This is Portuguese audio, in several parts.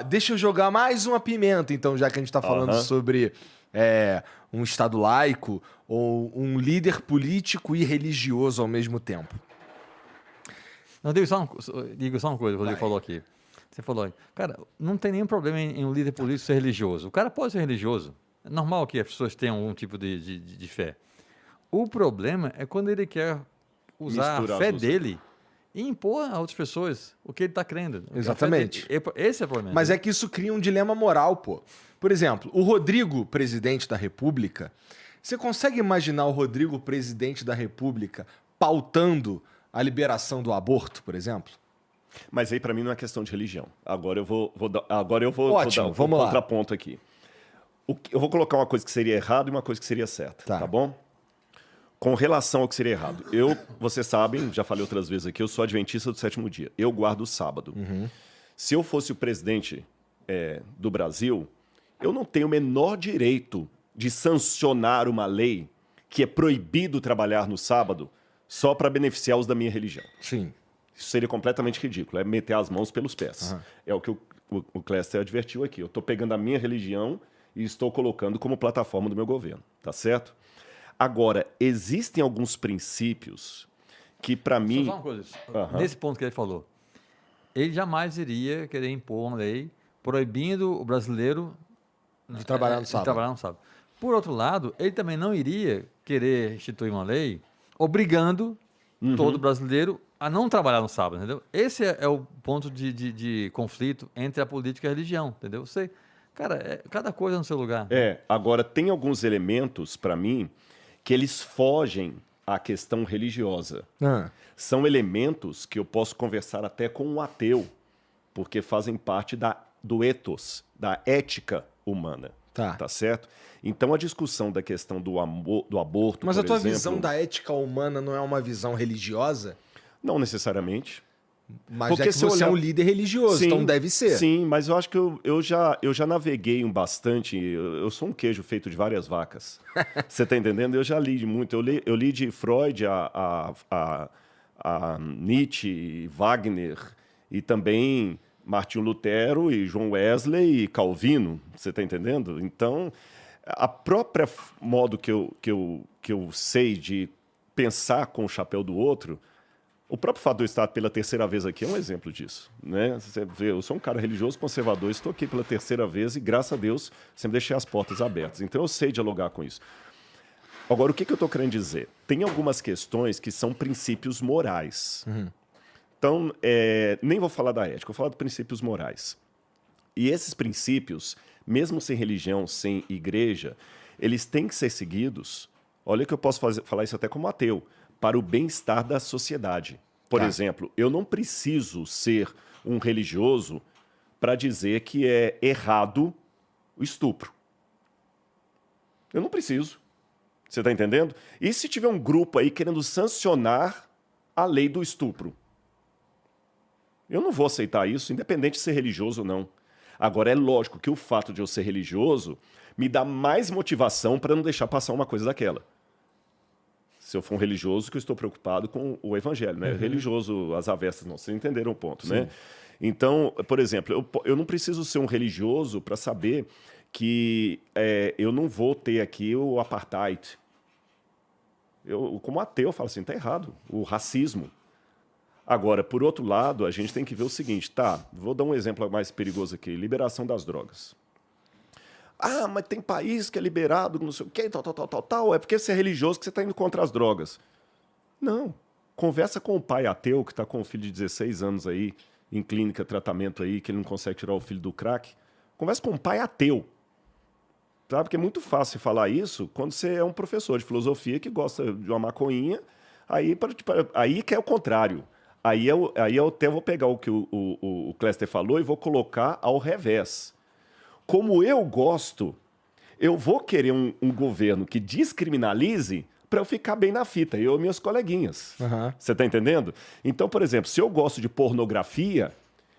Deixa eu jogar mais uma pimenta, então, já que a gente tá falando sobre um Estado laico ou um líder político e religioso ao mesmo tempo. Não, digo só uma coisa, o Rodrigo falou aqui. Você falou, cara, não tem nenhum problema em um líder político ser religioso. O cara pode ser religioso. É normal que as pessoas tenham algum tipo de fé. O problema é quando ele quer usar a fé dele e impor a outras pessoas o que ele está crendo. Exatamente. Esse é o problema. Mas é que isso cria um dilema moral, pô. Por exemplo, o Rodrigo, presidente da República, você consegue imaginar o Rodrigo, presidente da República, pautando a liberação do aborto, por exemplo? Mas aí, para mim, não é questão de religião. Agora eu vou dar um contraponto aqui. Eu vou colocar uma coisa que seria errado e uma coisa que seria certa, tá bom? Com relação ao que seria errado. Vocês sabem, já falei outras vezes aqui, eu sou adventista do sétimo dia. Eu guardo o sábado. Se eu fosse o presidente do Brasil, eu não tenho o menor direito de sancionar uma lei que é proibido trabalhar no sábado só para beneficiar os da minha religião. Sim. Isso seria completamente ridículo, é meter as mãos pelos pés. É o que o Cléster advertiu aqui. Eu estou pegando a minha religião e estou colocando como plataforma do meu governo, tá certo? Agora, existem alguns princípios que, para mim... Só uma coisa, nesse ponto que ele falou, ele jamais iria querer impor uma lei proibindo o brasileiro de trabalhar no sábado. Por outro lado, ele também não iria querer instituir uma lei obrigando todo brasileiro a não trabalhar no sábado, entendeu? Esse é o ponto de conflito entre a política e a religião, entendeu? Cara, cada coisa no seu lugar. Agora, tem alguns elementos, para mim, que eles fogem à questão religiosa. São elementos que eu posso conversar até com um ateu, porque fazem parte do ethos, da ética humana. Tá certo? Então, a discussão da questão do aborto, Mas a tua visão da ética humana não é uma visão religiosa? Não necessariamente. Mas porque você é um líder religioso, então deve ser. Sim, mas eu acho que eu já naveguei bastante. Eu sou um queijo feito de várias vacas. Você está entendendo? Eu já li muito. Eu li de Freud a Nietzsche, Wagner e também Martinho Lutero e João Wesley e Calvino. Você está entendendo? Então, a própria modo que eu sei de pensar com o chapéu do outro... O próprio fato de eu estar pela terceira vez aqui é um exemplo disso, né? Você vê, eu sou um cara religioso, conservador, estou aqui pela terceira vez e, graças a Deus, sempre deixei as portas abertas. Então, eu sei dialogar com isso. Agora, o que eu estou querendo dizer? Tem algumas questões que são princípios morais. Então, nem vou falar da ética, vou falar de princípios morais. E esses princípios, mesmo sem religião, sem igreja, eles têm que ser seguidos. Olha que eu posso falar isso até como ateu. Para o bem-estar da sociedade. Por exemplo, eu não preciso ser um religioso para dizer que é errado o estupro. Eu não preciso. Você está entendendo? E se tiver um grupo aí querendo sancionar a lei do estupro? Eu não vou aceitar isso, independente de ser religioso ou não. Agora, é lógico que o fato de eu ser religioso me dá mais motivação para não deixar passar uma coisa daquela. Se eu for um religioso, que eu estou preocupado com o evangelho, né? Religioso, as avessas, não. Vocês entenderam o ponto, né? Então, por exemplo, eu não preciso ser um religioso para saber que eu não vou ter aqui o apartheid. Eu, como ateu, eu falo assim, tá errado, o racismo. Agora, por outro lado, a gente tem que ver o seguinte, vou dar um exemplo mais perigoso aqui, liberação das drogas. Ah, mas tem país que é liberado, não sei o quê, tal. É porque você é religioso que você está indo contra as drogas. Não. Conversa com o pai ateu que está com um filho de 16 anos aí, em clínica, tratamento aí, que ele não consegue tirar o filho do crack. Conversa com um pai ateu. Sabe? Porque é muito fácil falar isso quando você é um professor de filosofia que gosta de uma maconhinha, aí que é o contrário. Aí eu até vou pegar o que o Cléster falou e vou colocar ao revés. Como eu gosto, eu vou querer um governo que descriminalize para eu ficar bem na fita, eu e meus coleguinhas. Você está entendendo? Então, por exemplo, se eu gosto de pornografia,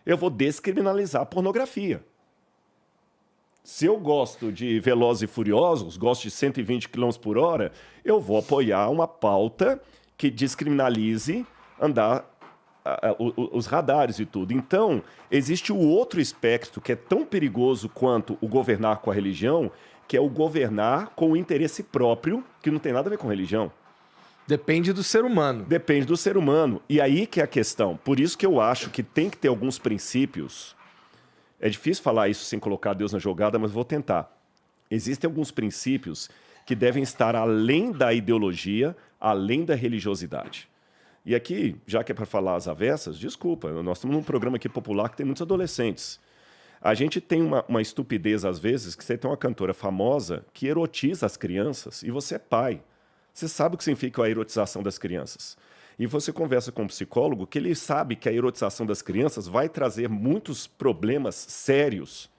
eu vou descriminalizar a pornografia. Se eu gosto de Velozes e Furiosos, gosto de 120 km por hora, eu vou apoiar uma pauta que descriminalize andar os radares e tudo. Então, existe o outro espectro que é tão perigoso quanto o governar com a religião, que é o governar com o interesse próprio, que não tem nada a ver com religião. Depende do ser humano. Depende do ser humano. E aí que é a questão. Por isso que eu acho que tem que ter alguns princípios. É difícil falar isso sem colocar Deus na jogada, mas vou tentar. Existem alguns princípios que devem estar além da ideologia, além da religiosidade. E aqui, já que é para falar as avessas, desculpa, nós estamos num programa aqui popular que tem muitos adolescentes. A gente tem uma estupidez, às vezes, que você tem uma cantora famosa que erotiza as crianças e você é pai. Você sabe o que significa a erotização das crianças. E você conversa com um psicólogo que ele sabe que a erotização das crianças vai trazer muitos problemas sérios.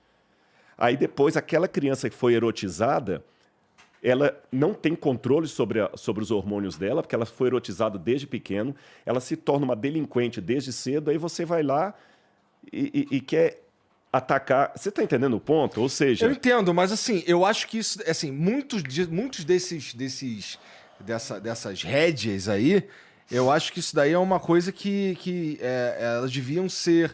Aí depois, aquela criança que foi erotizada, ela não tem controle sobre os hormônios dela, porque ela foi erotizada desde pequeno, ela se torna uma delinquente desde cedo, aí você vai lá e quer atacar. Você está entendendo o ponto? Ou seja... Eu entendo, mas assim, eu acho que isso, assim, muitos dessas rédeas aí, eu acho que isso daí é uma coisa que elas deviam ser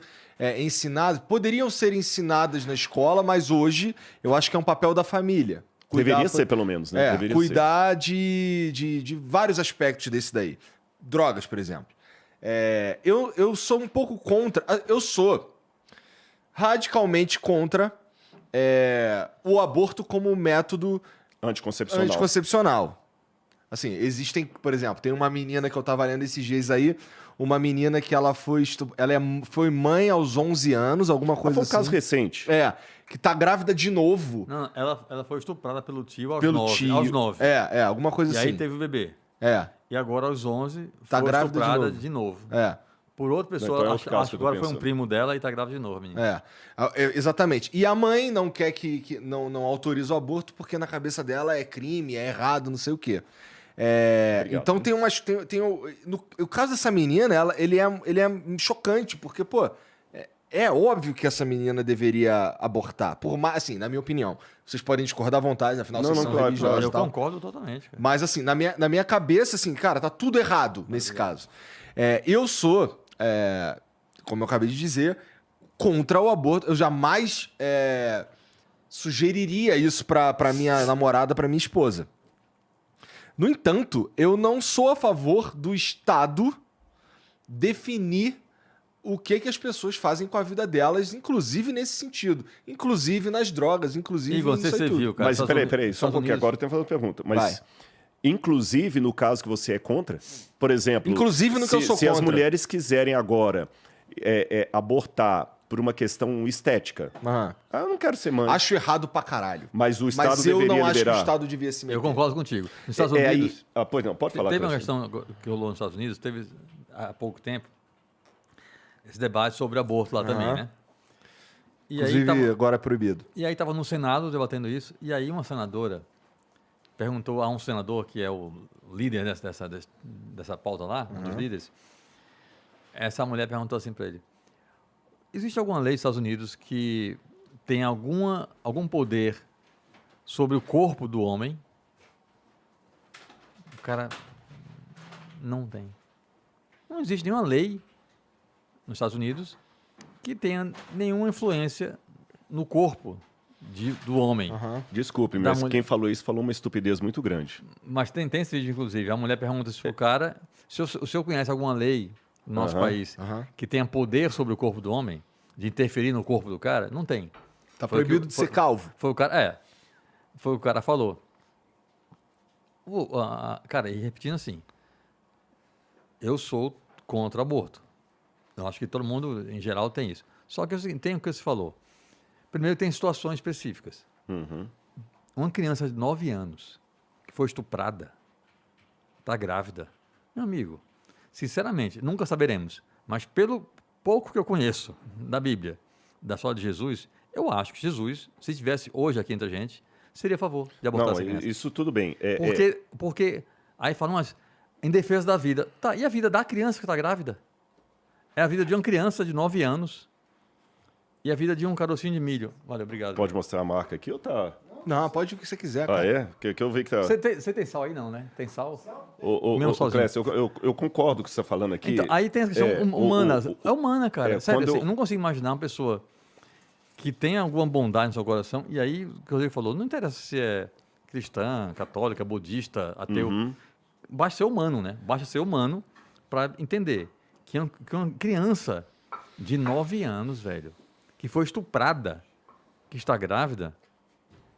ensinadas, poderiam ser ensinadas na escola, mas hoje eu acho que é um papel da família. Deveria ser, pelo menos, né? Deveria cuidar de vários aspectos desse daí. Drogas, por exemplo. Eu sou um pouco contra... Eu sou radicalmente contra o aborto como método anticoncepcional. Assim, existem, por exemplo, tem uma menina que eu tava lendo esses dias aí, uma menina que ela foi mãe aos 11 anos, alguma coisa assim. Foi um caso recente. Que tá grávida de novo. Não, ela foi estuprada pelo tio aos Pelo 9. tio. Aos 9. Alguma coisa E assim. aí teve o bebê. E agora aos 11 Tá foi grávida estuprada de de novo. Por outra pessoa, Então é outro caso acho que que eu tô agora foi um pensando. primo dela e tá grávida de novo, menino. Exatamente. E a mãe não quer que não autoriza o aborto porque na cabeça dela é crime, é errado, não sei o quê. Então tem no caso dessa menina, ele é chocante, porque, pô, é óbvio que essa menina deveria abortar. Por mais, assim, na minha opinião. Vocês podem discordar à vontade, afinal vocês são religiosos Eu e tal. concordo totalmente, cara. Mas, assim, na minha cabeça, assim, cara, tá tudo errado nesse caso. Eu sou, como eu acabei de dizer, contra o aborto. Eu jamais sugeriria isso pra minha namorada, pra minha esposa. No entanto, eu não sou a favor do Estado definir o que as pessoas fazem com a vida delas, inclusive nesse sentido. Inclusive nas drogas, inclusive Igor, nisso aí você tudo. viu, cara. Mas peraí, só um pouquinho. Agora eu tenho que fazer uma pergunta. Mas, inclusive, no caso que você é contra, por exemplo... Inclusive no que eu sou se contra. as mulheres quiserem agora abortar por uma questão estética, eu não quero ser mãe. Acho errado pra caralho. Mas o Estado Mas eu deveria não acho que o liberar. Estado devia se meter. Eu concordo contigo. Nos Estados Unidos... Pois não, pode falar. Teve uma Cláudio. questão que rolou nos Estados Unidos, teve há pouco tempo, esse debate sobre aborto lá também, né? E Inclusive, aí agora é proibido. E aí estava no Senado debatendo isso, e aí uma senadora perguntou a um senador, que é o líder dessa pauta lá, um dos líderes, essa mulher perguntou assim para ele, existe alguma lei nos Estados Unidos que tem algum poder sobre o corpo do homem? O cara, não tem. Não existe nenhuma lei nos Estados Unidos que tenha nenhuma influência no corpo do homem. Desculpe, Da mas mulher. quem falou isso falou uma estupidez muito grande. Mas tem esse vídeo, inclusive. A mulher pergunta se o cara... Se o senhor conhece alguma lei no nosso país que tenha poder sobre o corpo do homem, de interferir no corpo do cara? Não tem. Tá Foi o que proibido o- de foi- ser calvo. Foi o cara... Foi o que o cara falou. Cara, e repetindo assim, eu sou contra aborto. Eu acho que todo mundo, em geral, tem isso. Só que é o seguinte, tem o que você falou. Primeiro, tem situações específicas. Uma criança de 9 anos que foi estuprada, está grávida. Meu amigo, sinceramente, nunca saberemos. Mas pelo pouco que eu conheço da Bíblia, da história de Jesus, eu acho que Jesus, se estivesse hoje aqui entre a gente, seria a favor de abortar Não, essa criança. isso tudo bem. Porque aí falam, mas em defesa da vida. Tá, e a vida da criança que está grávida? É a vida de uma criança de 9 anos e a vida de um carocinho de milho. Olha, obrigado. Pode mostrar a marca aqui ou tá? Não, pode o que você quiser, Ah, cara. é? Que eu vi que tá... Você tem sal aí não, né? Tem sal? Ô, sozinho. Clécio, eu concordo com o que você está falando aqui. Então, aí tem a questão humana. É humana, cara. Sério, quando assim, eu não consigo imaginar uma pessoa que tem alguma bondade no seu coração, e aí, o que o Rodrigo falou, não interessa se é cristã, católica, budista, ateu. Basta ser humano, né? Basta ser humano para entender que uma criança de 9 anos, velho, que foi estuprada, que está grávida,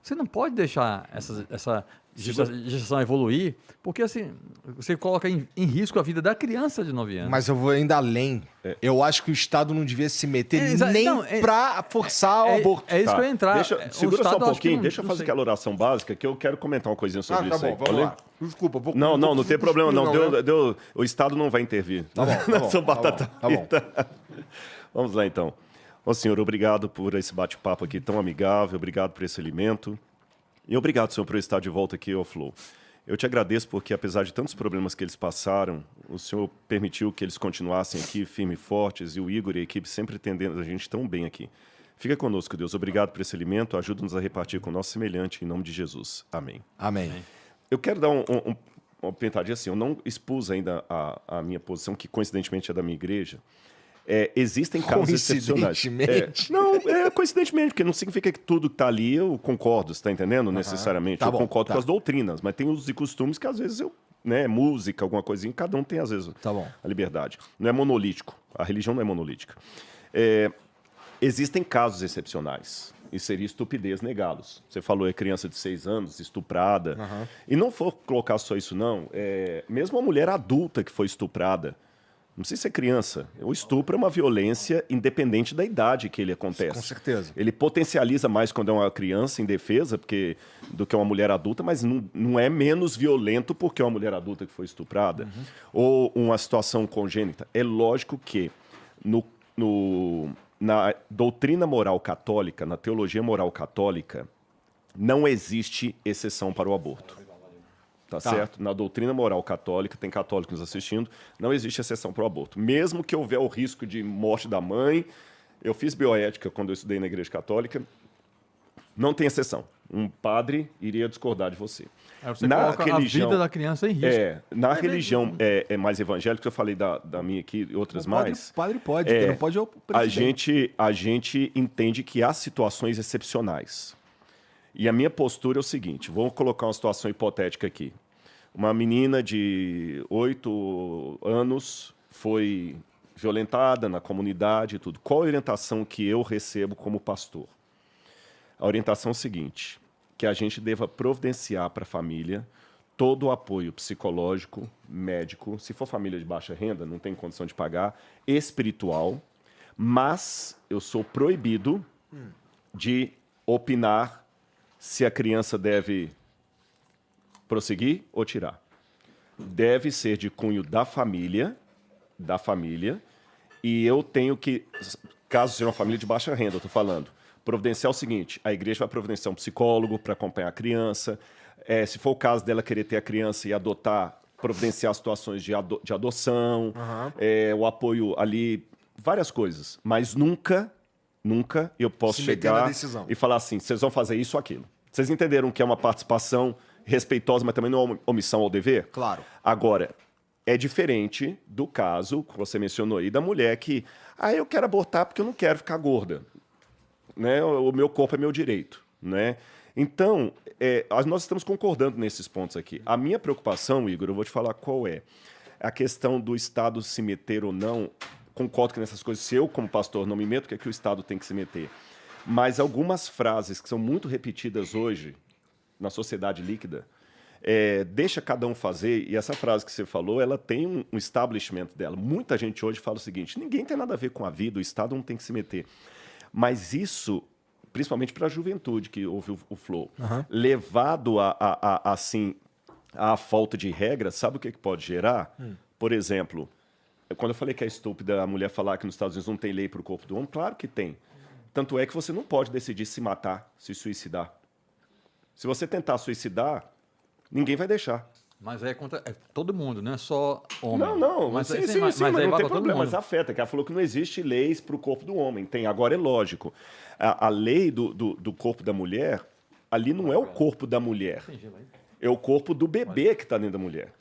você não pode deixar essa gestação evoluir, porque assim, você coloca em risco a vida da criança de 9 anos. Mas eu vou ainda além. Eu acho que o Estado não devia se meter nem pra forçar o aborto. É isso que eu ia entrar. Segura só um pouquinho, deixa eu não fazer sei. aquela oração básica, que eu quero comentar uma coisinha sobre isso aí. vamos lá. Desculpa, Não tem problema, não. né? O Estado não vai intervir. Tá bom, Sou batata tá bom. frita. Vamos lá, então. Ô, senhor, obrigado por esse bate-papo aqui tão amigável, obrigado por esse alimento. E obrigado, senhor, por estar de volta aqui ao Flow. Eu te agradeço porque, apesar de tantos problemas que eles passaram, o senhor permitiu que eles continuassem aqui firmes e fortes, e o Igor e a equipe sempre atendendo a gente tão bem aqui. Fica conosco, Deus. Obrigado por esse alimento. Ajuda-nos a repartir com o nosso semelhante, em nome de Jesus. Amém. Amém. Eu quero dar uma pentadinha assim. Eu não expus ainda a minha posição, que coincidentemente é da minha igreja. Existem casos excepcionais. Coincidentemente, porque não significa que tudo que está ali eu concordo, você está entendendo? Necessariamente. Tá eu bom, concordo tá. com as doutrinas, mas tem usos e costumes que às vezes música, alguma coisinha, cada um tem às vezes Tá bom. a liberdade. Não é monolítico. A religião não é monolítica. Existem casos excepcionais. E seria estupidez negá-los. Você falou, criança de 6 anos, estuprada. E não for colocar só isso, não. Mesmo uma mulher adulta que foi estuprada, não precisa ser criança. O estupro é uma violência independente da idade que ele acontece. Com certeza. Ele potencializa mais quando é uma criança indefesa do que uma mulher adulta, mas não é menos violento porque é uma mulher adulta que foi estuprada. Ou uma situação congênita. É lógico que na doutrina moral católica, na teologia moral católica, não existe exceção para o aborto. Tá certo? Na doutrina moral católica, tem católicos nos assistindo, não existe exceção para o aborto. Mesmo que houver o risco de morte da mãe, eu fiz bioética quando eu estudei na igreja católica, não tem exceção. Um padre iria discordar de você. Você coloca a vida da criança em risco. Na religião mais evangélica, que eu falei da minha aqui e outras mais... O padre pode, quem não pode é o presidente. A gente entende que há situações excepcionais. E a minha postura é o seguinte, vou colocar uma situação hipotética aqui. Uma menina de 8 anos foi violentada na comunidade e tudo. Qual a orientação que eu recebo como pastor? A orientação é o seguinte, que a gente deva providenciar para a família todo o apoio psicológico, médico, se for família de baixa renda, não tem condição de pagar, espiritual, mas eu sou proibido de opinar se a criança deve prosseguir ou tirar. Deve ser de cunho da família, e eu tenho que, caso seja uma família de baixa renda, eu estou falando, providenciar o seguinte, a igreja vai providenciar um psicólogo para acompanhar a criança, se for o caso dela querer ter a criança e adotar, providenciar situações de adoção, o apoio ali, várias coisas, mas nunca eu posso chegar e falar assim, vocês vão fazer isso ou aquilo. Vocês entenderam que é uma participação respeitosa, mas também não é uma omissão ao dever? Claro. Agora, é diferente do caso que você mencionou aí, da mulher que, eu quero abortar porque eu não quero ficar gorda. Né? O meu corpo é meu direito. Né? Então, nós estamos concordando nesses pontos aqui. A minha preocupação, Igor, eu vou te falar qual é. A questão do Estado se meter ou não, concordo que nessas coisas, se eu, como pastor, não me meto, que o Estado tem que se meter. Mas algumas frases que são muito repetidas hoje na sociedade líquida, deixa cada um fazer, e essa frase que você falou, ela tem um establishment dela. Muita gente hoje fala o seguinte, ninguém tem nada a ver com a vida, o Estado não tem que se meter. Mas isso, principalmente para a juventude que ouve o Flow, levado assim, à falta de regras, sabe o que pode gerar? Por exemplo, quando eu falei que é estúpida a mulher falar que nos Estados Unidos não tem lei para o corpo do homem, claro que tem. Tanto é que você não pode decidir se matar, se suicidar. Se você tentar suicidar, ninguém vai deixar. Mas é contra todo mundo, não é só homem. Não, mas sim, mas não tem problema. Mas afeta, que ela falou que não existe leis para o corpo do homem. Tem, agora é lógico. A lei do corpo da mulher, ali não é o corpo da mulher. É o corpo do bebê que está dentro da mulher.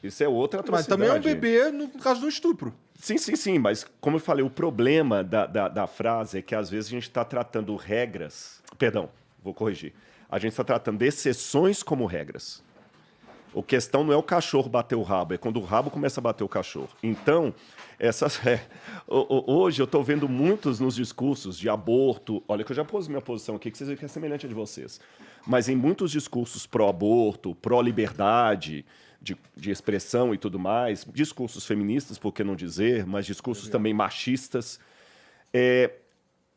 Isso é outra Mas atrocidade. também é um bebê no caso do estupro. Sim, mas como eu falei, o problema da frase é que às vezes a gente está tratando regras... Perdão, vou corrigir. A gente está tratando exceções como regras. A questão não é o cachorro bater o rabo, é quando o rabo começa a bater o cachorro. Então, hoje eu estou vendo muitos nos discursos de aborto. Olha que eu já pus minha posição aqui, que vocês veem que é semelhante a de vocês. Mas em muitos discursos pró-aborto, pró-liberdade, de expressão e tudo mais, discursos feministas, por que não dizer, mas discursos também machistas,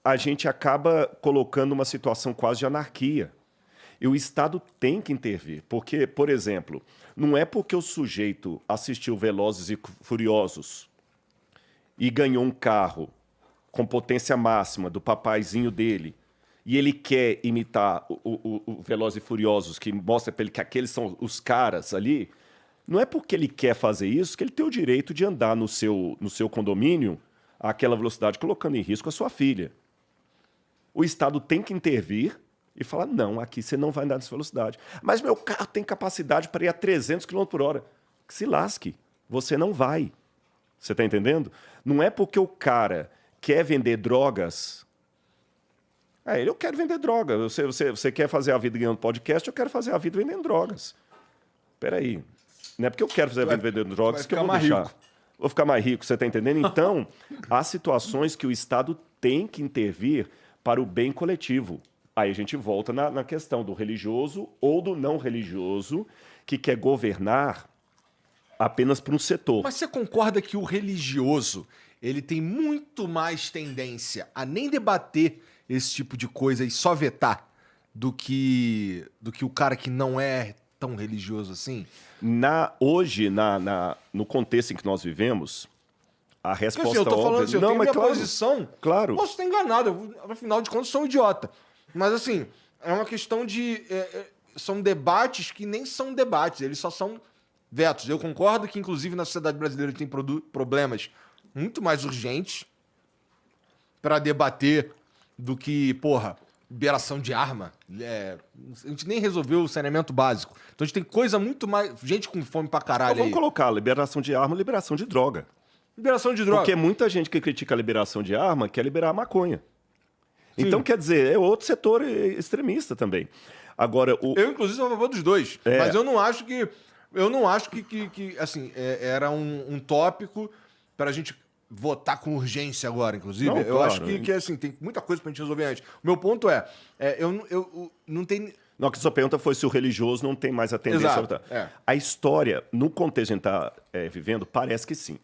a gente acaba colocando uma situação quase de anarquia. E o Estado tem que intervir, porque, por exemplo, não é porque o sujeito assistiu Velozes e Furiosos e ganhou um carro com potência máxima do papaizinho dele, e ele quer imitar o Velozes e Furiosos, que mostra para ele que aqueles são os caras ali, não é porque ele quer fazer isso que ele tem o direito de andar no seu condomínio àquela velocidade, colocando em risco a sua filha. O Estado tem que intervir e falar, não, aqui você não vai andar nessa velocidade. Mas meu carro tem capacidade para ir a 300 km por hora. Que se lasque, você não vai. Você está entendendo? Não é porque o cara quer vender drogas... eu quero vender droga. Você quer fazer a vida ganhando podcast, eu quero fazer a vida vendendo drogas. Espera aí. Não é porque eu quero fazer a vida vendendo drogas que eu vou deixar. Rico. Vou ficar mais rico, você está entendendo? Então, há situações que o Estado tem que intervir para o bem coletivo. Aí a gente volta na questão do religioso ou do não religioso que quer governar apenas para um setor. Mas você concorda que o religioso ele tem muito mais tendência a nem debater esse tipo de coisa e só vetar do que o cara que não é tão religioso assim? Hoje, no contexto em que nós vivemos, a resposta assim, eu tô falando assim, eu tenho minha posição, claro. Posso estar enganado, afinal de contas sou um idiota. Mas assim, é uma questão de... são debates que nem são debates, eles só são vetos. Eu concordo que, inclusive, na sociedade brasileira tem problemas muito mais urgentes para debater do que, liberação de arma. A gente nem resolveu o saneamento básico. Então a gente tem coisa muito mais... Gente com fome pra caralho. Vamos colocar liberação de arma, liberação de droga. Liberação de droga. Porque muita gente que critica a liberação de arma quer liberar a maconha. Sim. Então, quer dizer, é outro setor extremista também. Agora, eu, inclusive, sou a favor dos dois. Mas eu não acho que... assim, era um tópico para a gente votar com urgência agora, inclusive. Não, eu claro. acho que assim, tem muita coisa pra gente resolver antes. O meu ponto eu não tenho... Não, que sua pergunta foi se o religioso não tem mais a tendência a votar. É. A história, no contexto que a gente está vivendo, parece que sim.